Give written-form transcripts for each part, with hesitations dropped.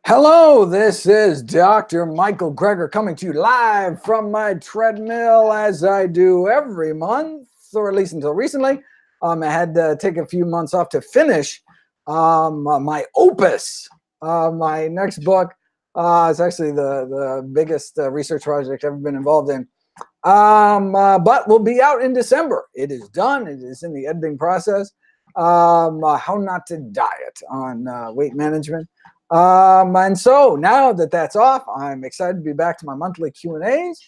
Hello, this is Dr. Michael Greger coming to you live from my treadmill as I do every month, or at least until recently. I had to take a few months off to finish my opus. My next book is actually the biggest research project I've ever been involved in. But will be out in December. It is done. It is in the editing process. How not to diet on weight management. And so now that that's off, I'm excited to be back to my monthly Q&As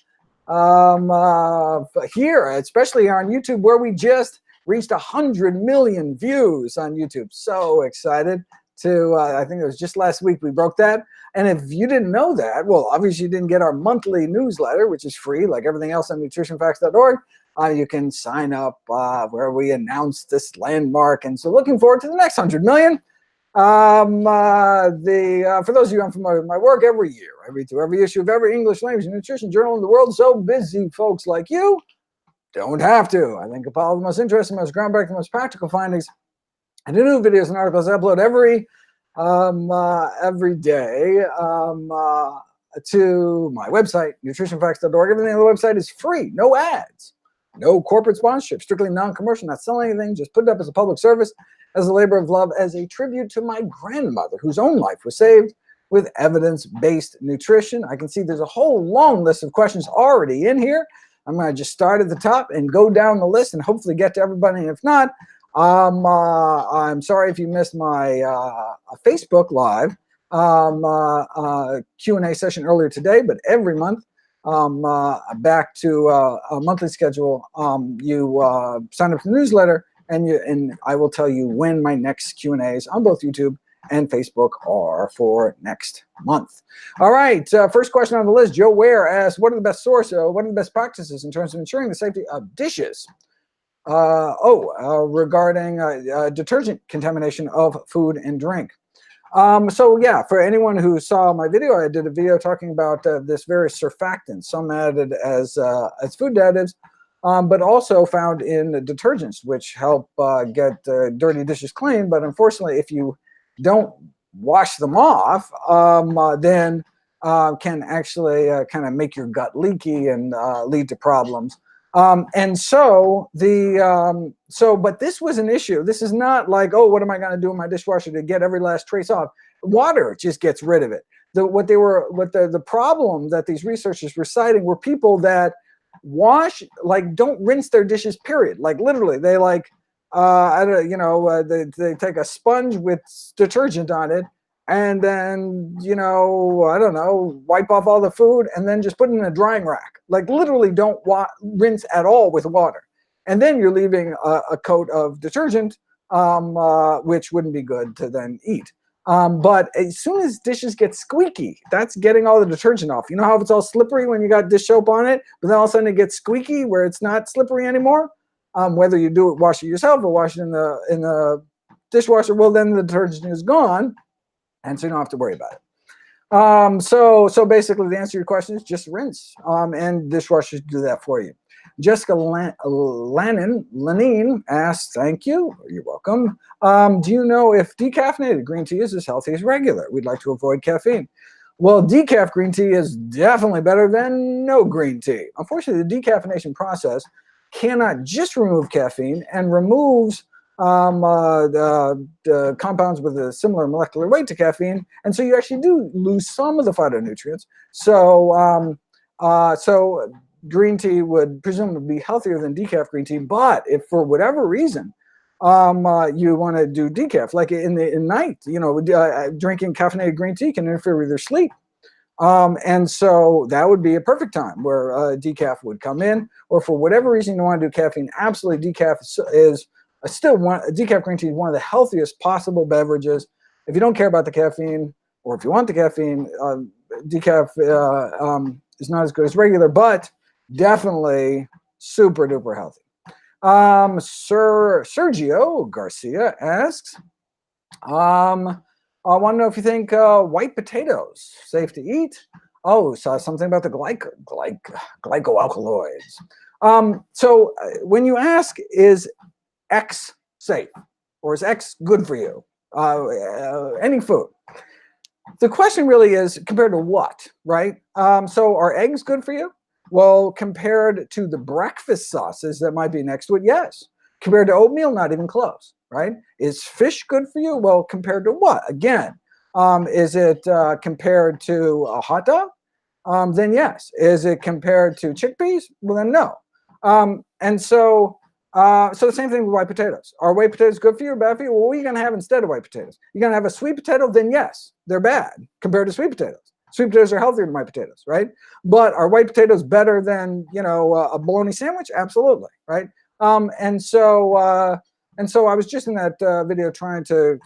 here, especially on YouTube, where we just reached 100 million views on YouTube. So excited to, I think it was just last week we broke that. And if you didn't know that, well, obviously you didn't get our monthly newsletter, which is free, like everything else on NutritionFacts.org. You can sign up where we announce this landmark. And so looking forward to the next 100 million. For those of you unfamiliar with my work, every year I read through every issue of every English language nutrition journal in the world. So busy folks like you don't have to. I think of all the most interesting, most groundbreaking, most practical findings and the new videos and articles I upload every day to my website, NutritionFacts.org. Everything on the website is free, no ads, no corporate sponsorship, strictly non-commercial, not selling anything, just put it up as a public service, as a labor of love, as a tribute to my grandmother, whose own life was saved with evidence-based nutrition. I can see there's a whole long list of questions already in here. I'm going to just start at the top and go down the list and hopefully get to everybody. And if not, I'm sorry if you missed my Facebook Live Q&A session earlier today, but every month, back to a monthly schedule, you sign up for the newsletter, and I will tell you when my next Q&As on both YouTube and Facebook are for next month. All right, first question on the list. Joe Ware asks, what are the best what are the best practices in terms of ensuring the safety of dishes? Regarding detergent contamination of food and drink. So yeah, for anyone who saw my video, I did a video talking about this various surfactants, some added as food additives, but also found in detergents, which help get dirty dishes clean. But unfortunately, if you don't wash them off, then can actually kind of make your gut leaky and lead to problems. But this was an issue. This is not like, oh, what am I going to do in my dishwasher to get every last trace off? Water just gets rid of it. The problem that these researchers were citing were people that don't rinse their dishes, period. Like literally, they they take a sponge with detergent on it, and then, I don't know, wipe off all the food and then just put it in a drying rack. Like literally don't rinse at all with water. And then you're leaving a coat of detergent, which wouldn't be good to then eat. But as soon as dishes get squeaky, that's getting all the detergent off. You know how it's all slippery when you got dish soap on it, but then all of a sudden it gets squeaky where it's not slippery anymore? Whether you wash it yourself or wash it in the dishwasher, well, then the detergent is gone. And so you don't have to worry about it. So basically the answer to your question is just rinse. And dishwashers do that for you. Jessica Lenine asks, thank you. You're welcome. Do you know if decaffeinated green tea is as healthy as regular? We'd like to avoid caffeine. Well, decaf green tea is definitely better than no green tea. Unfortunately, the decaffeination process cannot just remove caffeine and removes the compounds with a similar molecular weight to caffeine, and so you actually do lose some of the phytonutrients. So green tea would presumably be healthier than decaf green tea, but if for whatever reason you want to do decaf, like in night, drinking caffeinated green tea can interfere with your sleep. And so that would be a perfect time where decaf would come in, or for whatever reason you want to do caffeine, absolutely decaf is decaf green tea is one of the healthiest possible beverages. If you don't care about the caffeine, or if you want the caffeine, decaf is not as good as regular, but definitely super duper healthy. Sergio Garcia asks, I want to know if you think white potatoes safe to eat. Oh, saw something about the glycoalkaloids. So when you ask, is X safe or is X good for you? Any food. The question really is compared to what, right? So are eggs good for you? Well, compared to the breakfast sauces that might be next to it, yes. Compared to oatmeal, not even close, right? Is fish good for you? Well, compared to what? Again, is it compared to a hot dog? Then yes. Is it compared to chickpeas? Well, then no. So the same thing with white potatoes. Are white potatoes good for you or bad for you? Well, what are you going to have instead of white potatoes? You're going to have a sweet potato? Then yes, they're bad compared to sweet potatoes. Sweet potatoes are healthier than white potatoes, right? But are white potatoes better than a bologna sandwich? Absolutely, right? And so I was just in that video trying to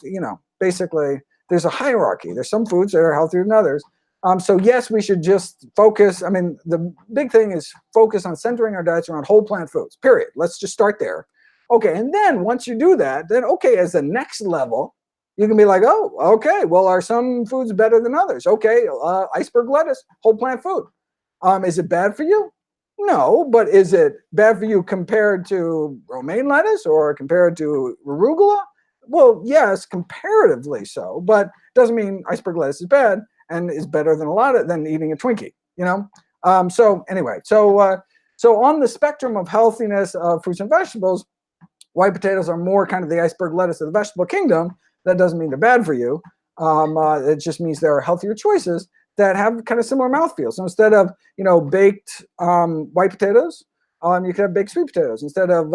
basically there's a hierarchy. There's some foods that are healthier than others. So yes, we should just focus. I mean, the big thing is focus on centering our diets around whole plant foods, period. Let's just start there. Okay, and then once you do that, then okay, as the next level, you can be like, oh, okay, well, are some foods better than others? Okay, iceberg lettuce, whole plant food. Is it bad for you? No, but is it bad for you compared to romaine lettuce or compared to arugula? Well, yes, comparatively so, but doesn't mean iceberg lettuce is bad and is better than than eating a Twinkie, So anyway, so on the spectrum of healthiness of fruits and vegetables, white potatoes are more kind of the iceberg lettuce of the vegetable kingdom. That doesn't mean they're bad for you. It just means there are healthier choices that have kind of similar mouthfeel. So instead of baked white potatoes, you can have baked sweet potatoes. Instead of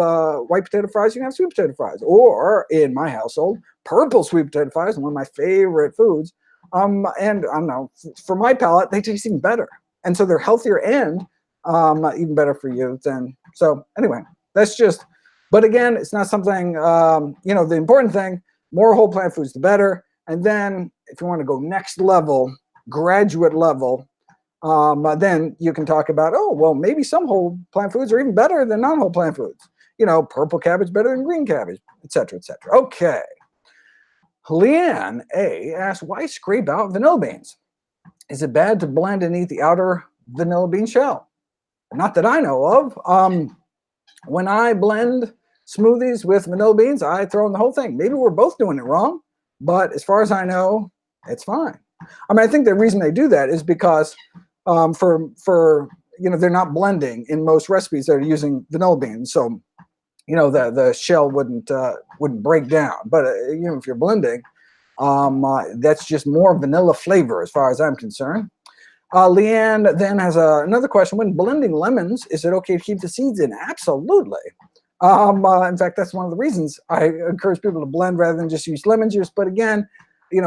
white potato fries, you can have sweet potato fries. Or in my household, purple sweet potato fries, one of my favorite foods. And I don't know, for my palate, they taste even better. And so they're healthier and even better for you than. So anyway, that's just, but again, it's not something, the important thing, more whole plant foods, the better. And then if you want to go next level, graduate level, then you can talk about, oh, well, maybe some whole plant foods are even better than non-whole plant foods. Purple cabbage better than green cabbage, et cetera, et cetera. Okay. Leanne A asks, why scrape out vanilla beans? Is it bad to blend and eat the outer vanilla bean shell? Not that I know of. When I blend smoothies with vanilla beans, I throw in the whole thing. Maybe we're both doing it wrong, but as far as I know, it's fine. I mean, I think the reason they do that is because they're not blending in most recipes that are using vanilla beans. So the shell wouldn't break down. But if you're blending, that's just more vanilla flavor as far as I'm concerned. Leanne then has another question. When blending lemons, is it okay to keep the seeds in? Absolutely. In fact, that's one of the reasons I encourage people to blend rather than just use lemon juice. But again,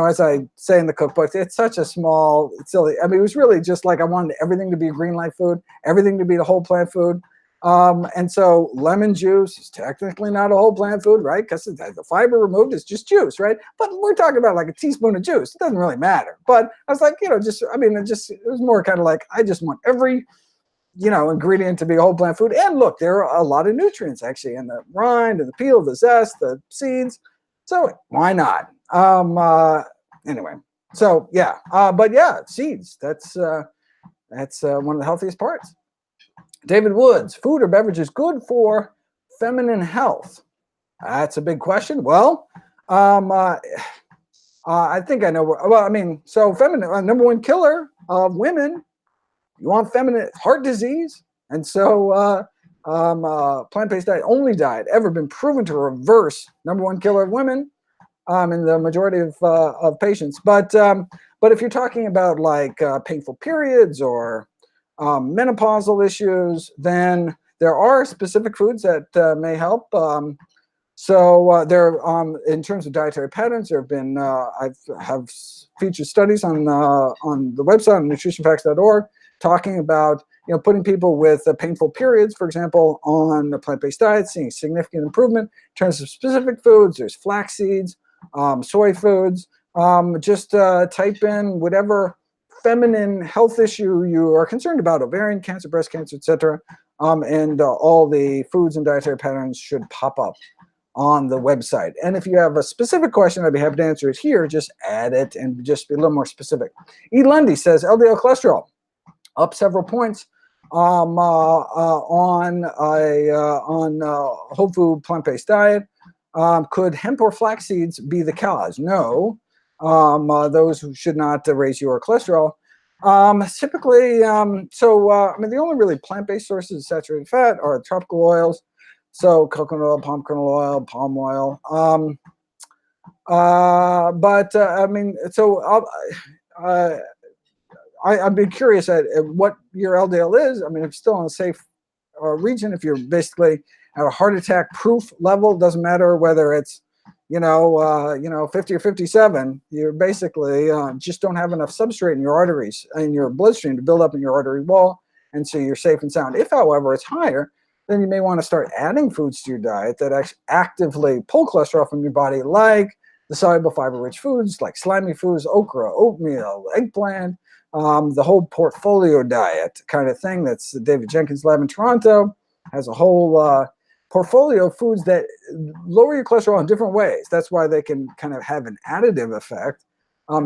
as I say in the cookbook, it's such a small, silly. I mean, it was really just like I wanted everything to be a green light food, everything to be the whole plant food. And so lemon juice is technically not a whole plant food, right? Because the fiber removed is just juice, right? But we're talking about like a teaspoon of juice. It doesn't really matter. But I was like, it was more kind of like, I just want every, ingredient to be a whole plant food. And look, there are a lot of nutrients actually in the rind and the peel, the zest, the seeds. So why not? Anyway, so yeah, but yeah, seeds, that's one of the healthiest parts. David Woods, food or beverages good for feminine health? That's a big question. Well, I think I know. Well, I mean, so feminine, number one killer of women, you want feminine heart disease. And so plant-based diet, only diet ever been proven to reverse number one killer of women in the majority of patients. But if you're talking about like painful periods or menopausal issues, then there are specific foods that may help. In terms of dietary patterns, there have been I have featured studies on the website on NutritionFacts.org talking about putting people with painful periods, for example, on a plant-based diet, seeing significant improvement in terms of specific foods. There's flax seeds, soy foods. Just type in whatever feminine health issue you are concerned about, ovarian cancer, breast cancer, etc. And all the foods and dietary patterns should pop up on the website. And if you have a specific question, I'd be happy to answer it here. Just add it and just be a little more specific. E. Lundy says LDL cholesterol up several points on whole food plant-based diet. Could hemp or flax seeds be the cause? No. those who should not raise your cholesterol. Typically, I mean, the only really plant-based sources of saturated fat are tropical oils, so coconut oil, palm kernel oil, palm oil. I mean, I'd be curious at what your LDL is. I mean, if it's still in a safe region, if you're basically at a heart attack proof level, doesn't matter whether it's 50 or 57, you're basically just don't have enough substrate in your arteries, in your bloodstream, to build up in your artery wall, and so you're safe and sound. If, however, it's higher, then you may want to start adding foods to your diet that actively pull cholesterol from your body, like the soluble fiber-rich foods, like slimy foods, okra, oatmeal, eggplant, the whole portfolio diet kind of thing. That's David Jenkins' lab in Toronto, has a whole portfolio of foods that lower your cholesterol in different ways. That's why they can kind of have an additive effect,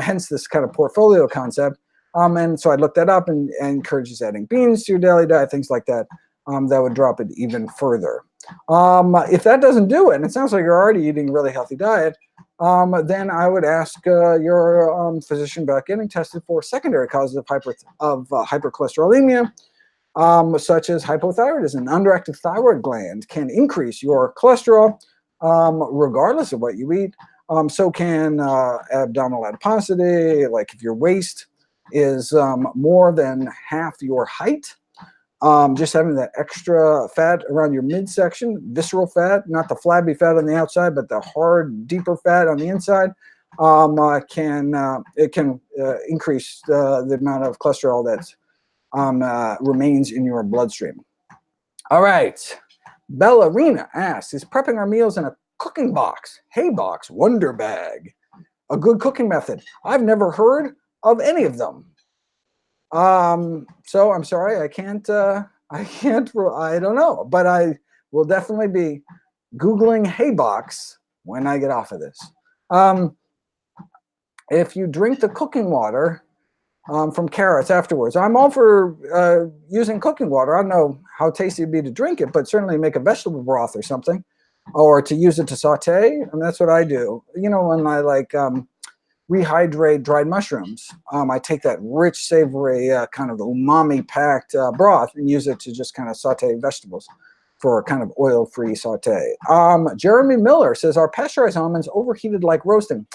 hence this kind of portfolio concept. And so I looked that up and encourages adding beans to your daily diet, things like that. That would drop it even further. If that doesn't do it, and it sounds like you're already eating a really healthy diet, then I would ask your physician about getting tested for secondary causes of hypercholesterolemia, such as hypothyroidism. Underactive thyroid gland can increase your cholesterol regardless of what you eat. So can abdominal adiposity, like if your waist is more than half your height. Just having that extra fat around your midsection, visceral fat, not the flabby fat on the outside, but the hard, deeper fat on the inside, can increase the amount of cholesterol that remains in your bloodstream. All right, Ballerina asks, is prepping our meals in a cooking box, hay box, Wonder Bag a good cooking method? I've never heard of any of them. So I'm sorry, I don't know, but I will definitely be Googling hay box when I get off of this. If you drink the cooking water from carrots afterwards, I'm all for using cooking water. I don't know how tasty it'd be to drink it, but certainly make a vegetable broth or something, or to use it to saute. And that's what I do. When I rehydrate dried mushrooms, I take that rich, savory, kind of umami-packed broth and use it to just kind of saute vegetables for a kind of oil-free saute. Jeremy Miller says, are pasteurized almonds overheated like roasting?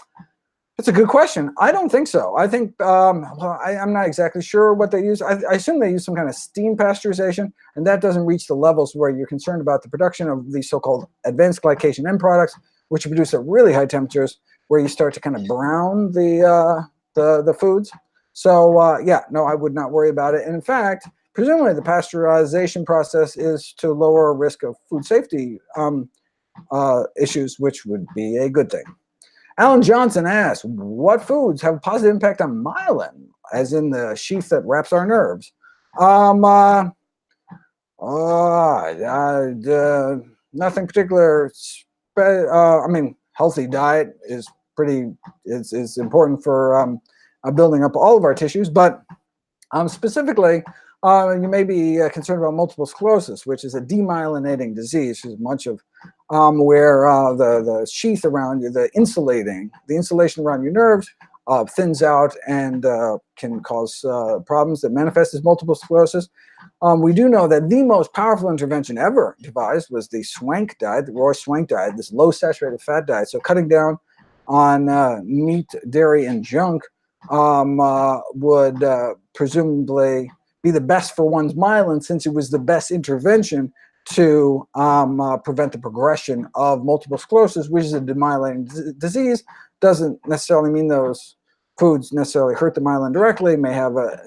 That's a good question. I don't think so. I think, I'm not exactly sure what they use. I assume they use some kind of steam pasteurization, and that doesn't reach the levels where you're concerned about the production of these so-called advanced glycation end products, which are produced at really high temperatures, where you start to kind of brown the foods. So yeah, no, I would not worry about it. And in fact, presumably the pasteurization process is to lower risk of food safety issues, which would be a good thing. Alan Johnson asks, what foods have a positive impact on myelin, as in the sheath that wraps our nerves? Nothing particular. I mean, healthy diet is is important for building up all of our tissues, but specifically, you may be concerned about multiple sclerosis, which is a demyelinating disease, which is much of where the sheath around you, the insulation around your nerves thins out and can cause problems that manifest as multiple sclerosis. We do know that the most powerful intervention ever devised was the Swank diet, the Roy Swank diet, this low saturated fat diet. So cutting down on meat, dairy, and junk would presumably be the best for one's myelin, since it was the best intervention to prevent the progression of multiple sclerosis, which is a demyelinating disease. Doesn't necessarily mean those foods necessarily hurt the myelin directly. It may have a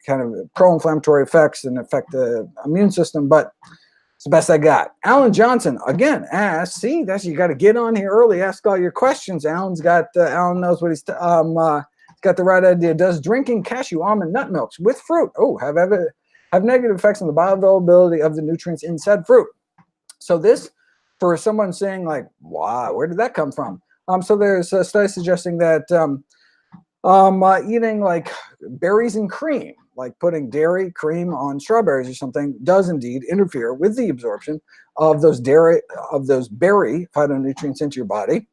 kind of pro-inflammatory effects and affect the immune system, but it's the best I got. Alan Johnson again asks, see, you got to get on here early, ask all your questions. Alan knows what he's got the right idea. Does drinking cashew, almond, nut milks with fruit have negative effects on the bioavailability of the nutrients in said fruit? So this, for someone saying like, wow, where did that come from? So there's a study suggesting that eating like berries and cream, like putting dairy cream on strawberries or something, does indeed interfere with the absorption of those berry phytonutrients into your body.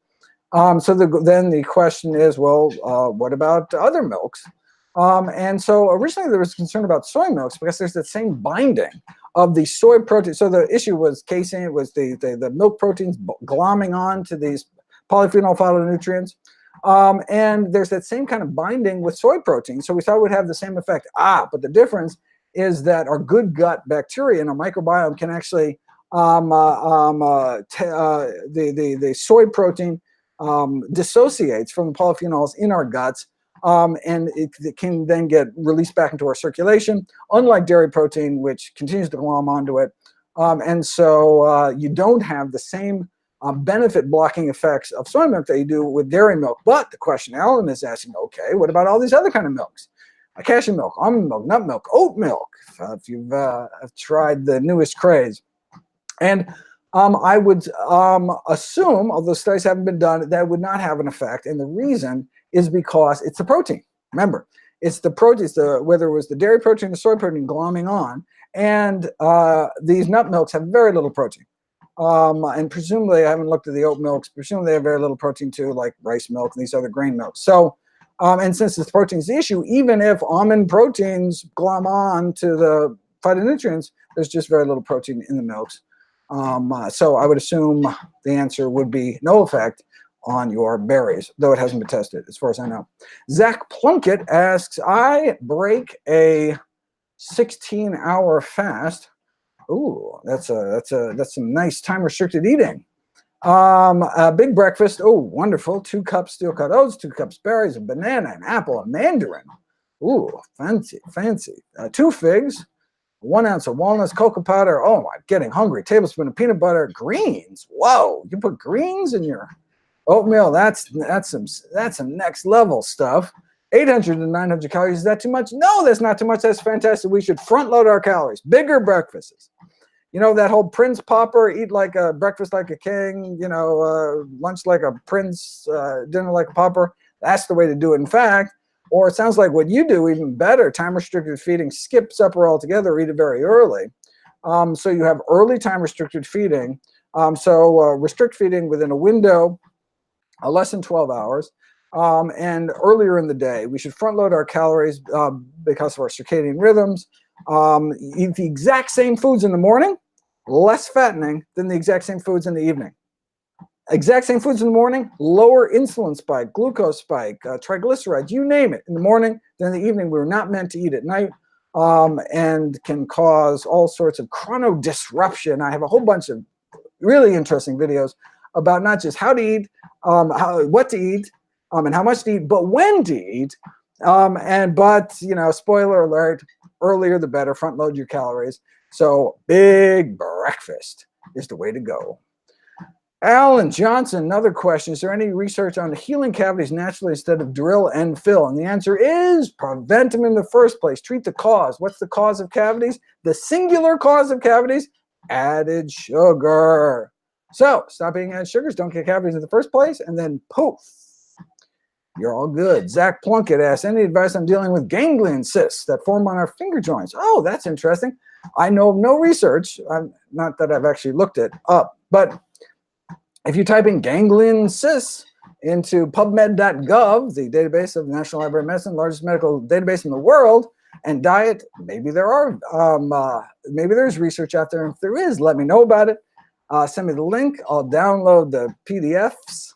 Then the question is, well, what about other milks? And so originally there was concern about soy milks because there's that same binding of the soy protein. So the issue was casein, it was the milk proteins glomming on to these polyphenol phytonutrients. And there's that same kind of binding with soy protein. So we thought it would have the same effect. But the difference is that our good gut bacteria and our microbiome can actually, the soy protein dissociates from the polyphenols in our guts, and it can then get released back into our circulation, unlike dairy protein, which continues to glom onto it. And so you don't have the same benefit blocking effects of soy milk that you do with dairy milk. But the question Alan is asking, okay, what about all these other kind of milks? Cashew milk, almond milk, nut milk, oat milk, if you've tried the newest craze. And I would assume, although studies haven't been done, that would not have an effect. And the reason is because it's the protein. Remember, it's the protein, whether it was the dairy protein or the soy protein glomming on. And these nut milks have very little protein. And presumably, I haven't looked at the oat milks, presumably they have very little protein too, like rice milk and these other grain milks. So, and since this protein is the issue, even if almond proteins glom on to the phytonutrients, there's just very little protein in the milks. So I would assume the answer would be no effect on your berries, though it hasn't been tested as far as I know. Zach Plunkett asks, I break a 16-hour fast. Ooh, that's some nice time-restricted eating. A big breakfast. Oh, wonderful. 2 cups steel-cut oats, 2 cups berries, a banana, an apple, a mandarin. Ooh, fancy, fancy. 2 figs, 1 ounce of walnuts, cocoa powder. Oh, I'm getting hungry. Tablespoon of peanut butter. Greens. Whoa, you put greens in your oatmeal. That's some next level stuff. 800 to 900 calories. Is that too much? No, that's not too much. That's fantastic. We should front load our calories. Bigger breakfasts. You know, that whole Prince Popper, eat like a breakfast like a king, you know, lunch like a prince, dinner like a pauper. That's the way to do it. In fact, or it sounds like what you do even better, time-restricted feeding, skip supper altogether, or eat it very early. So you have early time-restricted feeding. Restrict feeding within a window, less than 12 hours. And earlier in the day, we should front load our calories because of our circadian rhythms. Eat the exact same foods in the morning, less fattening than the exact same foods in the evening. Exact same foods in the morning, lower insulin spike, glucose spike, triglycerides, you name it, in the morning than in the evening. We were not meant to eat at night, and can cause all sorts of chronodisruption. I have a whole bunch of really interesting videos about not just how to eat, what to eat, and how much to eat, but when to eat. But you know, spoiler alert, earlier the better. Front load your calories. So big breakfast is the way to go. Alan Johnson, another question. Is there any research on healing cavities naturally instead of drill and fill? And the answer is prevent them in the first place. Treat the cause. What's the cause of cavities? The singular cause of cavities? Added sugar. So stop eating added sugars, don't get cavities in the first place, and then poof, you're all good. Zach Plunkett asks, any advice on dealing with ganglion cysts that form on our finger joints? Oh, that's interesting. I know of no research, not that I've actually looked it up, but if you type in ganglion cysts into PubMed.gov, the database of the National Library of Medicine, largest medical database in the world, and diet, maybe there's research out there. If there is, let me know about it. Send me the link. I'll download the PDFs.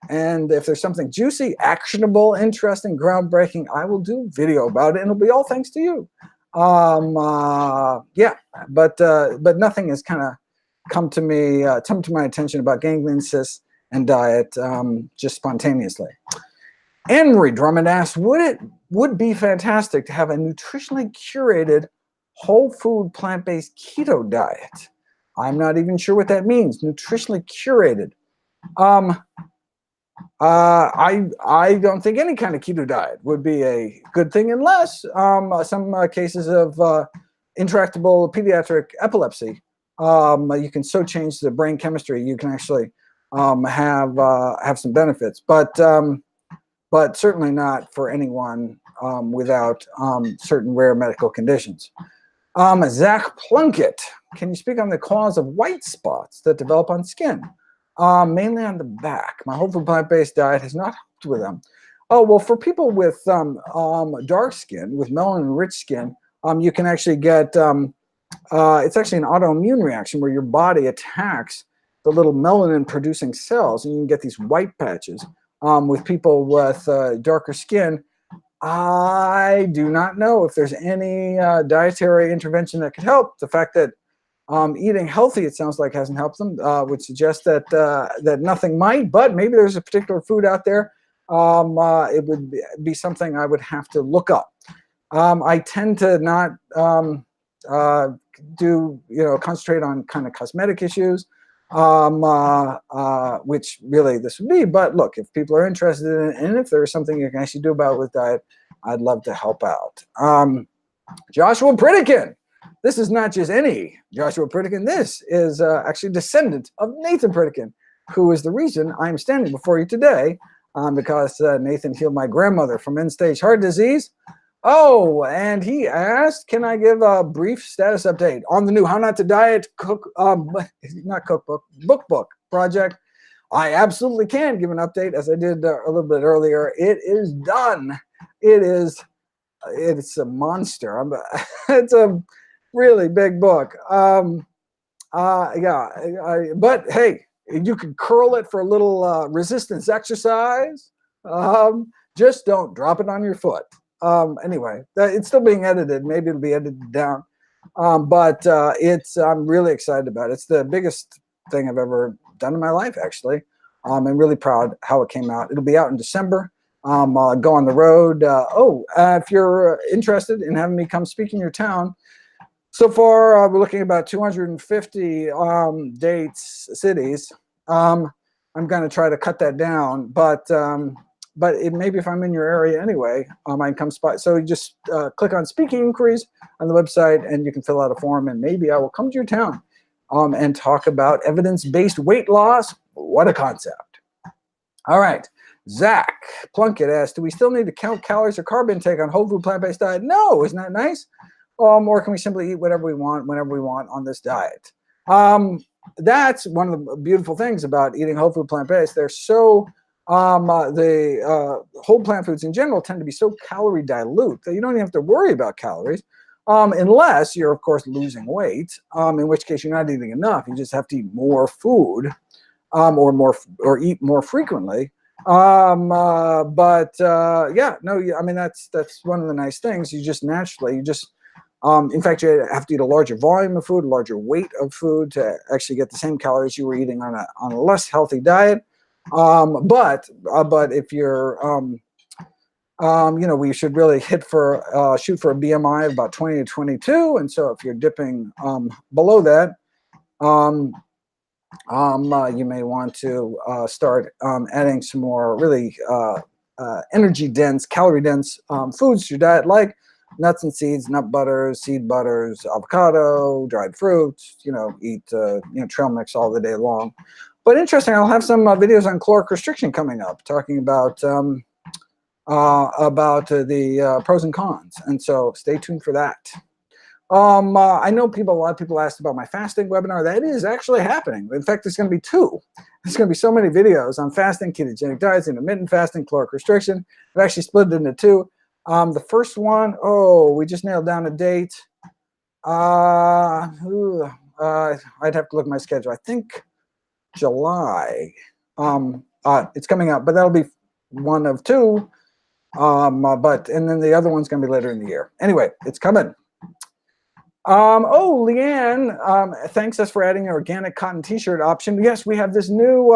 And if there's something juicy, actionable, interesting, groundbreaking, I will do a video about it, and it'll be all thanks to you. Yeah, but nothing has kind of come to my attention about ganglion cysts and diet just spontaneously. Anne-Marie Drummond asks, would be fantastic to have a nutritionally curated whole food plant-based keto diet. I'm not even sure what that means, nutritionally curated. I don't think any kind of keto diet would be a good thing unless some cases of intractable pediatric epilepsy. You can so change the brain chemistry, you can actually have some benefits, but certainly not for anyone without certain rare medical conditions. Zach Plunkett, can you speak on the cause of white spots that develop on skin? Mainly on the back. My whole food plant-based diet has not helped with them. Oh, well, for people with dark skin, with melanin-rich skin, you can actually get, it's actually an autoimmune reaction where your body attacks the little melanin-producing cells, and you can get these white patches. With people with darker skin, I do not know if there's any dietary intervention that could help. The fact that eating healthy, it sounds like, hasn't helped them, would suggest that that nothing might, but maybe there's a particular food out there. It would be something I would have to look up. I tend to not concentrate on kind of cosmetic issues, which really this would be. But look, if people are interested in it, and if there's something you can actually do about it with diet, I'd love to help out. Joshua Pritikin. This is not just any Joshua Pritikin. This is actually a descendant of Nathan Pritikin, who is the reason I'm standing before you today, because Nathan healed my grandmother from end-stage heart disease. Oh, and he asked, can I give a brief status update on the new How Not to Diet book project? I absolutely can give an update, as I did a little bit earlier. It is done. It's a monster. It's a really big book. But hey, you can curl it for a little resistance exercise. Just don't drop it on your foot. Anyway, it's still being edited. Maybe it'll be edited down. But I'm really excited about it. It's the biggest thing I've ever done in my life, actually. I'm really proud how it came out. It'll be out in December. I'll go on the road. If you're interested in having me come speak in your town, so far we're looking at about 250 cities. I'm going to try to cut that down, but maybe if I'm in your area anyway, I can come spot. So you just click on speaking inquiries on the website, and you can fill out a form, and maybe I will come to your town and talk about evidence-based weight loss. What a concept. All right. Zach Plunkett asked, do we still need to count calories or carb intake on whole food plant-based diet? No, isn't that nice? Or can we simply eat whatever we want, whenever we want on this diet? That's one of the beautiful things about eating whole food plant-based. They're so, the whole plant foods in general tend to be so calorie dilute that you don't even have to worry about calories, unless you're, of course, losing weight, in which case you're not eating enough. You just have to eat more food, or eat more frequently. Yeah, no, I mean, that's one of the nice things. You just naturally, in fact, you have to eat a larger volume of food, a larger weight of food to actually get the same calories you were eating on a less healthy diet. But if you're, we should really shoot for a BMI of about 20 to 22. And so if you're dipping below that, you may want to start adding some more really energy-dense, calorie-dense foods to your diet, like nuts and seeds, nut butters, seed butters, avocado, dried fruits. Eat trail mix all the day long. But interesting, I'll have some videos on caloric restriction coming up, talking about the pros and cons. And so stay tuned for that. I know a lot of people asked about my fasting webinar. That is actually happening. In fact, there's going to be two. There's going to be so many videos on fasting, ketogenic diets, intermittent fasting, caloric restriction. I've actually split it into two. The first one, we just nailed down a date. I'd have to look at my schedule. I think July. It's coming up, but that'll be one of two. And then the other one's going to be later in the year. Anyway, it's coming. Leanne thanks us for adding an organic cotton t-shirt option. Yes, we have this new,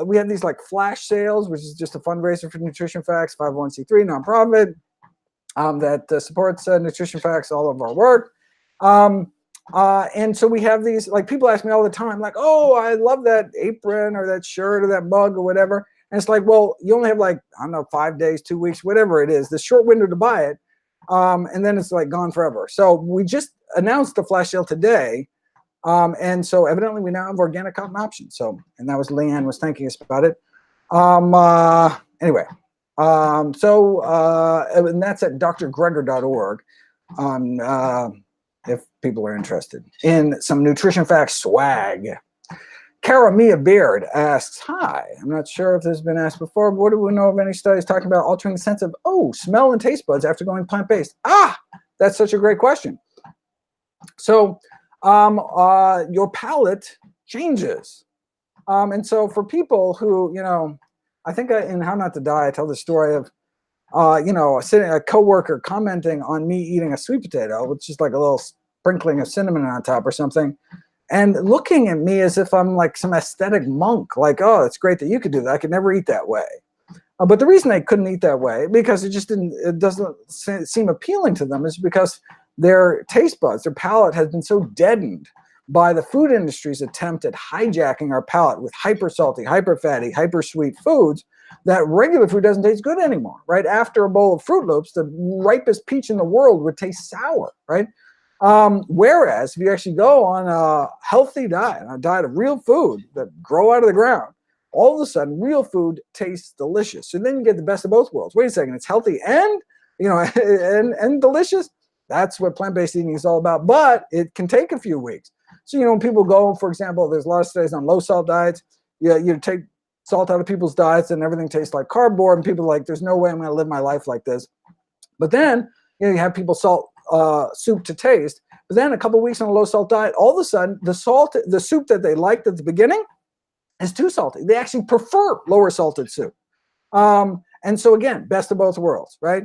we have these like flash sales, which is just a fundraiser for Nutrition Facts, 501c3 nonprofit that supports Nutrition Facts, all of our work. And so we have these, like, people ask me all the time, like, oh, I love that apron or that shirt or that mug or whatever. And it's like, well, you only have like, I don't know, 5 days, 2 weeks, whatever it is, the short window to buy it. And then it's like gone forever. So we just announced the flash sale today. And so evidently we now have organic cotton options. So, and that was Leanne was thanking us about it. Anyway, and that's at drgregor.org. If people are interested in some Nutrition Facts swag. Karamia Beard asks, hi, I'm not sure if this has been asked before, but what do we know of any studies talking about altering the sense of, smell and taste buds after going plant-based? That's such a great question. So your palate changes. And so for people who, I think in How Not to Die, I tell the story of, a coworker commenting on me eating a sweet potato, which is like a little sprinkling of cinnamon on top or something, and looking at me as if I'm like some aesthetic monk, like, oh, it's great that you could do that. I could never eat that way. But the reason they couldn't eat that way, because it doesn't seem appealing to them, is because their taste buds, their palate has been so deadened by the food industry's attempt at hijacking our palate with hyper salty, hyper fatty, hyper sweet foods, that regular food doesn't taste good anymore, right? After a bowl of Fruit Loops, the ripest peach in the world would taste sour, right? Whereas if you actually go on a healthy diet, a diet of real food that grow out of the ground, all of a sudden real food tastes delicious. So then you get the best of both worlds. Wait a second, it's healthy and, and delicious. That's what plant-based eating is all about, but it can take a few weeks. So, when people go, for example, there's a lot of studies on low salt diets. You take salt out of people's diets and everything tastes like cardboard, and people are like, there's no way I'm going to live my life like this. But then, you have people salt soup to taste, but then a couple of weeks on a low salt diet, all of a sudden the soup that they liked at the beginning is too salty. They actually prefer lower salted soup. And so again, best of both worlds, right?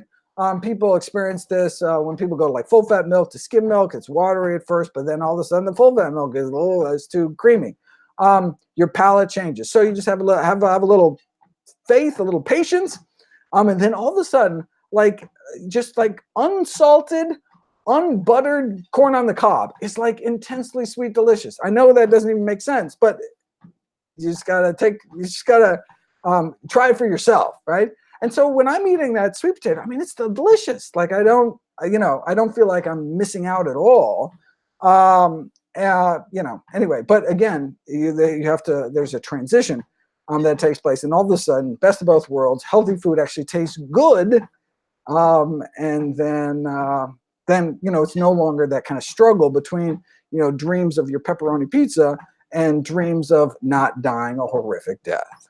People experience this when people go to like full fat milk to skim milk. It's watery at first, but then all of a sudden the full fat milk is it's too creamy. Your palate changes. So you just have a little faith, a little patience, and then all of a sudden, just like unsalted, unbuttered corn on the cob is like intensely sweet, delicious. I know that doesn't even make sense, but you just gotta try it for yourself, right? And so when I'm eating that sweet potato, it's still delicious. Like I don't feel like I'm missing out at all. Anyway, but again, there's a transition that takes place, and all of a sudden, best of both worlds, healthy food actually tastes good. And then it's no longer that kind of struggle between, dreams of your pepperoni pizza and dreams of not dying a horrific death.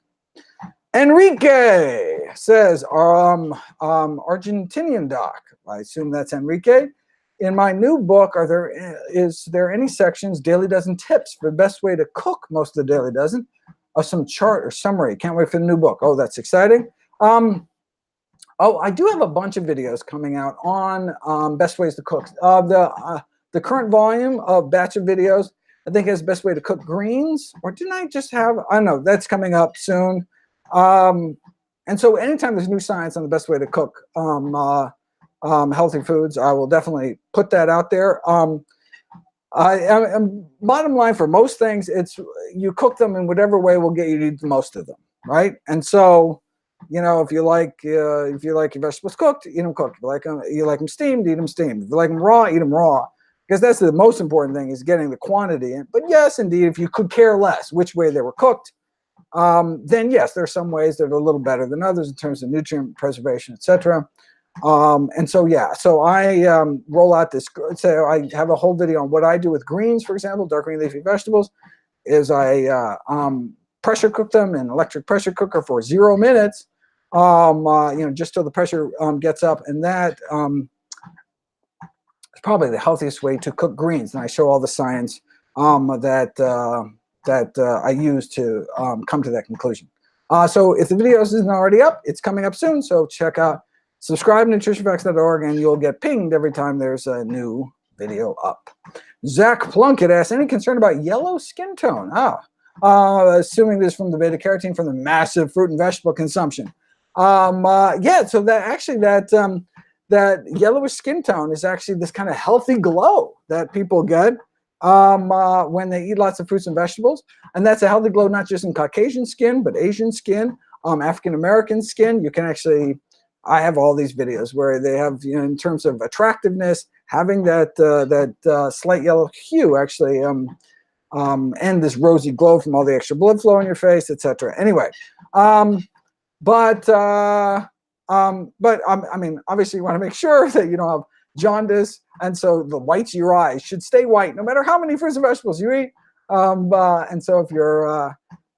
Enrique says, Argentinian doc. I assume that's Enrique. In my new book, is there any sections, daily dozen tips for the best way to cook most of the daily dozen? Some chart or summary. Can't wait for the new book. Oh, that's exciting. I do have a bunch of videos coming out on best ways to cook. The current volume of batch of videos, I think, has best way to cook greens. Or didn't I just have? I don't know. That's coming up soon. And so anytime there's new science on the best way to cook healthy foods, I will definitely put that out there. Bottom line, for most things, it's you cook them in whatever way will get you to eat the most of them, right? And so, if you like your vegetables cooked, eat them cooked. If you like them steamed, eat them steamed. If you like them raw, eat them raw. Because that's the most important thing, is getting the quantity in. But yes, indeed, if you could care less which way they were cooked, then yes, there are some ways that are a little better than others in terms of nutrient preservation, etc. And so, yeah, so I roll out this. So I have a whole video on what I do with greens, for example, dark green leafy vegetables, is I pressure cook them in an electric pressure cooker for 0 minutes, just till the pressure gets up. And that is probably the healthiest way to cook greens. And I show all the science that I use to come to that conclusion. So if the video isn't already up, it's coming up soon. So subscribe to NutritionFacts.org, and you'll get pinged every time there's a new video up. Zach Plunkett asks, any concern about yellow skin tone? Assuming this from the beta carotene from the massive fruit and vegetable consumption. Yeah, so that yellowish skin tone is actually this kind of healthy glow that people get when they eat lots of fruits and vegetables. And that's a healthy glow, not just in Caucasian skin, but Asian skin, African-American skin. You can actually, I have all these videos where they have, in terms of attractiveness, having that slight yellow hue actually, and this rosy glow from all the extra blood flow in your face, etc. Anyway, but obviously you want to make sure that you don't have jaundice, and so the whites of your eyes should stay white no matter how many fruits and vegetables you eat. And so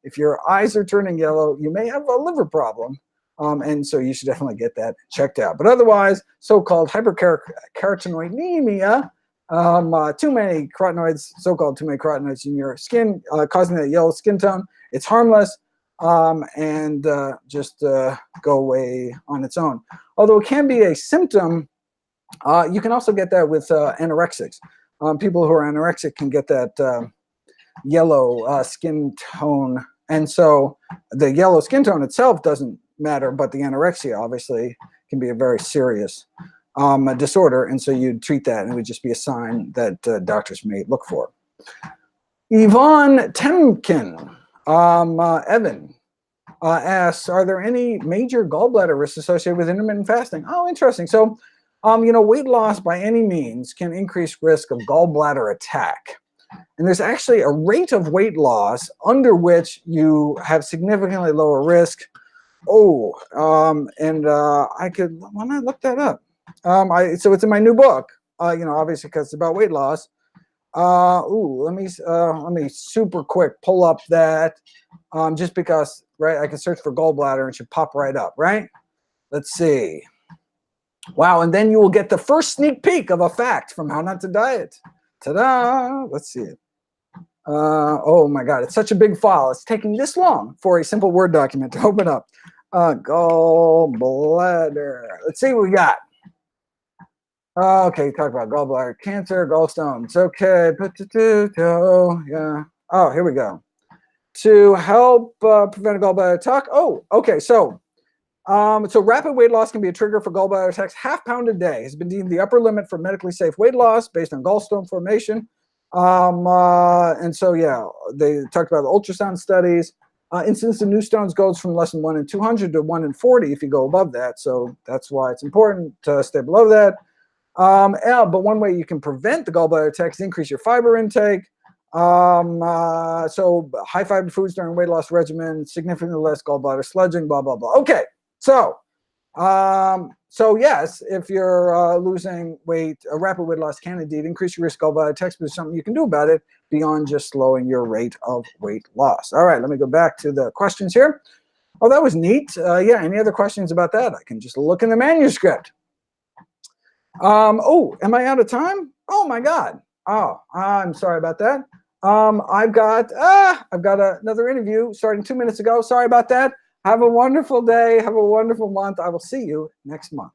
if your eyes are turning yellow, you may have a liver problem. And so you should definitely get that checked out. But otherwise, so-called hypercarotenoidemia, too many carotenoids, so-called too many carotenoids in your skin, causing that yellow skin tone. It's harmless and just go away on its own. Although it can be a symptom, you can also get that with anorexics. People who are anorexic can get that yellow skin tone. And so the yellow skin tone itself doesn't matter, but the anorexia obviously can be a very serious disorder. And so you'd treat that, and it would just be a sign that doctors may look for. Yvonne Temkin, Evan, asks, are there any major gallbladder risks associated with intermittent fasting? Oh, interesting. So, weight loss by any means can increase risk of gallbladder attack. And there's actually a rate of weight loss under which you have significantly lower risk. Oh, I could, why not look that up? So it's in my new book, obviously because it's about weight loss. Let me super quick pull up that, just because, right? I can search for gallbladder and it should pop right up, right? Let's see. Wow, and then you will get the first sneak peek of a fact from How Not to Diet. Ta-da! Let's see it. Oh my God, it's such a big file. It's taking this long for a simple Word document to open up. Gallbladder. Let's see what we got. Okay, talk about gallbladder cancer, gallstones. Okay, yeah. Oh, here we go. To help prevent a gallbladder attack. Oh, okay. So rapid weight loss can be a trigger for gallbladder attacks. Half pound a day has been deemed the upper limit for medically safe weight loss based on gallstone formation. And so, yeah, they talked about the ultrasound studies. Incidence of new stones goes from less than 1 in 200 to 1 in 40 if you go above that. So that's why it's important to stay below that. But one way you can prevent the gallbladder attacks is increase your fiber intake. So high fiber foods during weight loss regimen, significantly less gallbladder sludging, blah, blah, blah. Okay, so yes, if you're losing weight, a rapid weight loss can indeed increase your risk of gallbladder attacks, but there's something you can do about it beyond just slowing your rate of weight loss. All right, let me go back to the questions here. Oh, that was neat. Yeah, any other questions about that? I can just look in the manuscript. Oh, am I out of time? Oh my God. Oh, I'm sorry about that. I've got another interview starting 2 minutes ago. Sorry about that. Have a wonderful day. Have a wonderful month. I will see you next month.